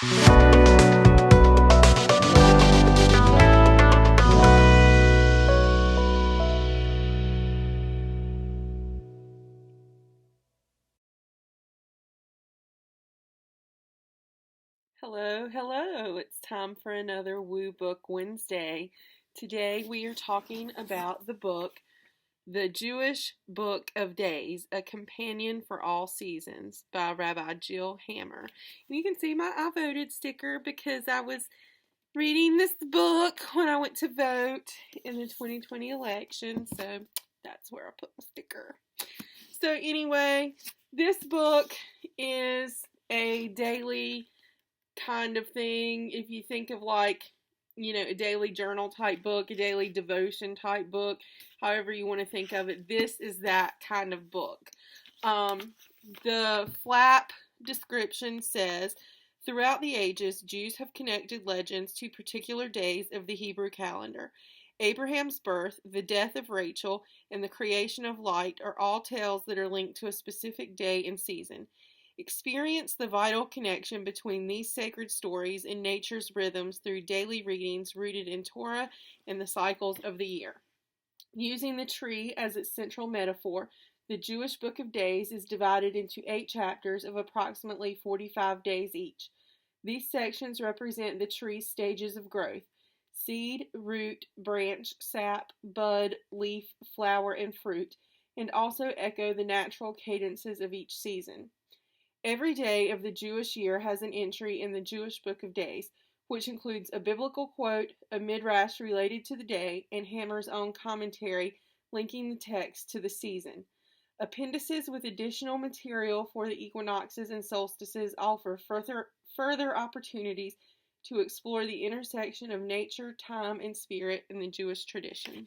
Hello, hello. It's time for another Woo Book Wednesday. Today we are talking about the book, The Jewish Book of Days, A Companion for All Seasons by Rabbi Jill Hammer. And you can see my I voted sticker because I was reading this book when I went to vote in the 2020 election. So that's where I put my sticker. So anyway, this book is a daily kind of thing. If you think of a daily journal type book, a daily devotion type book, however you want to think of it, this is that kind of book. The flap description says, throughout the ages, Jews have connected legends to particular days of the Hebrew calendar. Abraham's birth, the death of Rachel, and the creation of light are all tales that are linked to a specific day and season. Experience the vital connection between these sacred stories and nature's rhythms through daily readings rooted in Torah and the cycles of the year. Using the tree as its central metaphor, the Jewish Book of Days is divided into 8 chapters of approximately 45 days each. These sections represent the tree's stages of growth: seed, root, branch, sap, bud, leaf, flower, and fruit, and also echo the natural cadences of each season. Every day of the Jewish year has an entry in the Jewish Book of Days, which includes a biblical quote, a midrash related to the day, and Hammer's own commentary linking the text to the season. Appendices with additional material for the equinoxes and solstices offer further opportunities to explore the intersection of nature, time, and spirit in the Jewish tradition.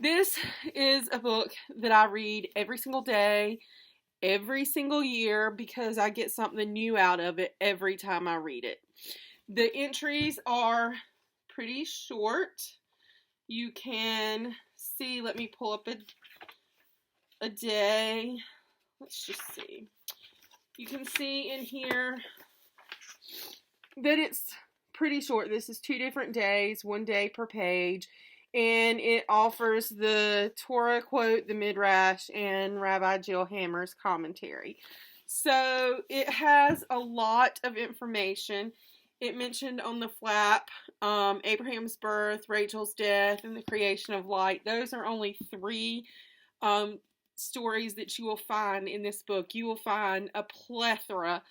This is a book that I read every single day, every single year, because I get something new out of it every time I read it. The entries are pretty short. You can see, let me pull up a day. Let's just see. You can see in here that it's pretty short. This is 2 different days, 1 day per page. And it offers the Torah quote, the Midrash, and Rabbi Jill Hammer's commentary. So it has a lot of information. It mentioned on the flap Abraham's birth, Rachel's death, and the creation of light. Those are only 3 stories that you will find in this book. You will find a plethora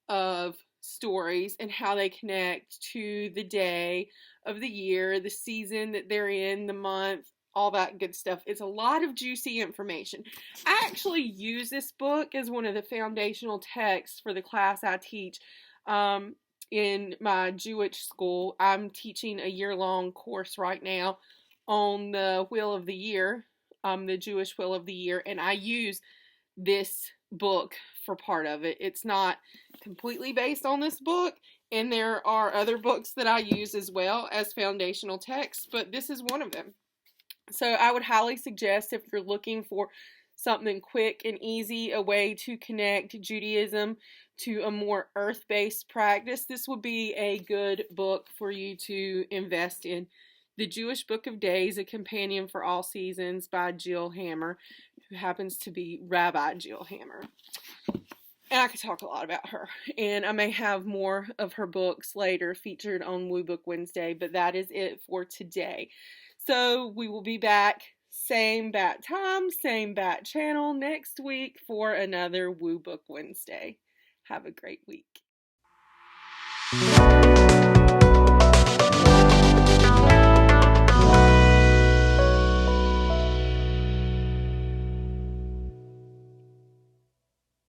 of stories and how they connect to the day of the year, the season that they're in, the month, all that good stuff. It's a lot of juicy information. I actually use this book as one of the foundational texts for the class I teach in my Jewish school. I'm teaching a year-long course right now on the Wheel of the Year, the Jewish Wheel of the Year, and I use this book for part of it. It's not completely based on this book, and there are other books that I use as well as foundational texts, but this is one of them. So I would highly suggest, if you're looking for something quick and easy, a way to connect Judaism to a more earth-based practice, this would be a good book for you to invest in. The Jewish Book of Days, A Companion for All Seasons by Jill Hammer, who happens to be Rabbi Jill Hammer. And I could talk a lot about her, and I may have more of her books later featured on Woo Book Wednesday, but that is it for today. So we will be back, same bat time, same bat channel next week for another Woo Book Wednesday. Have a great week.